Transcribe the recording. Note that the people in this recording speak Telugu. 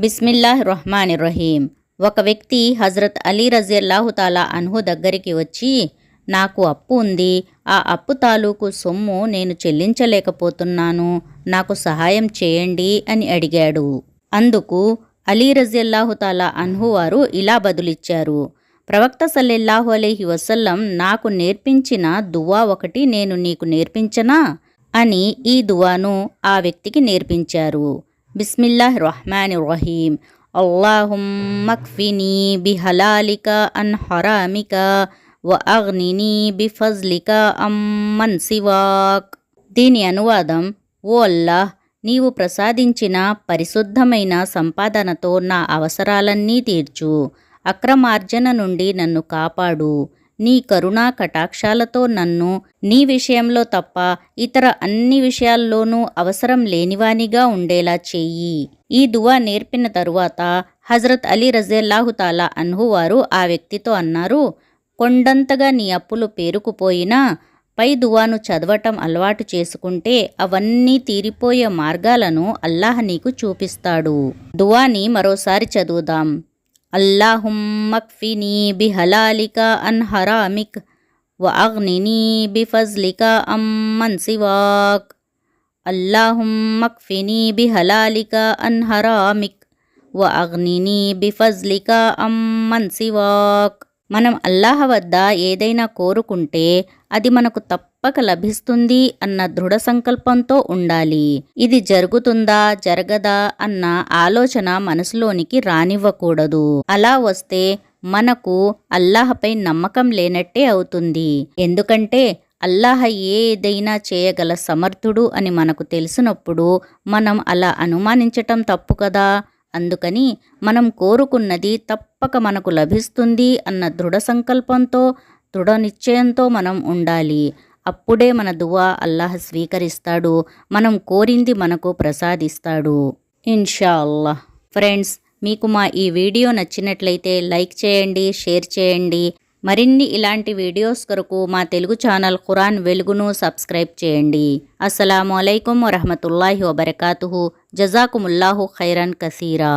బిస్మిల్లాహిర్రహ్మానిర్రహీం. ఒక వ్యక్తి హజరత్ అలీ రజియల్లాహు తాలా అన్హు దగ్గరికి వచ్చి, నాకు అప్పు ఉంది, ఆ అప్పు తాలూకు సొమ్ము నేను చెల్లించలేకపోతున్నాను, నాకు సహాయం చేయండి అని అడిగాడు. అందుకు అలీ రజియల్లాహు తాలా అన్హు వారు ఇలా బదులిచ్చారు, ప్రవక్త సల్లల్లాహు అలైహి వసల్లం నాకు నేర్పించిన దువా ఒకటి నేను నీకు నేర్పించనా అని ఈ దువాను ఆ వ్యక్తికి నేర్పించారు. బిస్మిల్లాహిర్రహ్మానిర్రహీం. అల్లాహుమ్మక్ఫినీ బిహలాలిక అన్ హరామిక వ అగ్నినీ బిఫజ్లిక అమ్మన్ సివాక్. దీని అనువాదం, ఓ అల్లాహ్, నీవు ప్రసాదించిన పరిశుద్ధమైన సంపాదనతో నా అవసరాలన్నీ తీర్చు, అక్రమార్జన నుండి నన్ను కాపాడు, నీ కరుణా కటాక్షాలతో నన్ను నీ విషయంలో తప్ప ఇతర అన్ని విషయాల్లోనూ అవసరం లేనివానిగా ఉండేలా చెయ్యి. ఈ దువా నేర్పిన తరువాత హజరత్ అలీ రజియల్లాహు తాలా అన్హు వారు ఆ వ్యక్తితో అన్నారు, కొండంతగా నీ అప్పులు పేరుకుపోయినా పై దువాను చదవటం అలవాటు చేసుకుంటే అవన్నీ తీరిపోయే మార్గాలను అల్లాహ్ నీకు చూపిస్తాడు. దువాని మరోసారి చదువుదాం. అల్లాహుమ్మక్ఫినీ బిహలాలిక అన్ హరామిక్ వ అగ్నినీ బిఫజ్లిక అమ్మన్ సివాక్. అల్లాహుమ్మక్ఫినీ బిహలాలిక అన్ హరామిక్ వ అగ్నినీ బిఫజ్లిక అమ్మన్ సివాక్. మనం అల్లాహ్ వద్ద ఏదైనా కోరుకుంటే అది మనకు తప్పక లభిస్తుంది అన్న దృఢ సంకల్పంతో ఉండాలి. ఇది జరుగుతుందా జరగదా అన్న ఆలోచన మనసులోనికి రానివ్వకూడదు. అలా వస్తే మనకు అల్లాహపై నమ్మకం లేనట్టే అవుతుంది. ఎందుకంటే అల్లాహ్ ఏదైనా చేయగల సమర్థుడు అని మనకు తెలిసినప్పుడు మనం అలా అనుమానించటం తప్పు కదా. అందుకని మనం కోరుకున్నది తప్పక మనకు లభిస్తుంది అన్న దృఢ సంకల్పంతో, దృఢ నిశ్చయంతో మనం ఉండాలి. అప్పుడే మన దువా అల్లాహ్ స్వీకరిస్తాడు, మనం కోరింది మనకు ప్రసాదిస్తాడు ఇన్షా అల్లాహ్. ఫ్రెండ్స్, మీకు మా ఈ వీడియో నచ్చినట్లయితే లైక్ చేయండి, షేర్ చేయండి. మరిన్ని ఇలాంటి వీడియోస్ కొరకు మా తెలుగు ఛానల్ ఖురాన్ వెలుగును సబ్స్క్రైబ్ చేయండి. అస్సలాము అలైకుం వరహమతుల్లాహి వబరకాతుహు. జజాకుముల్లాహు ఖైరన్ కసీరా.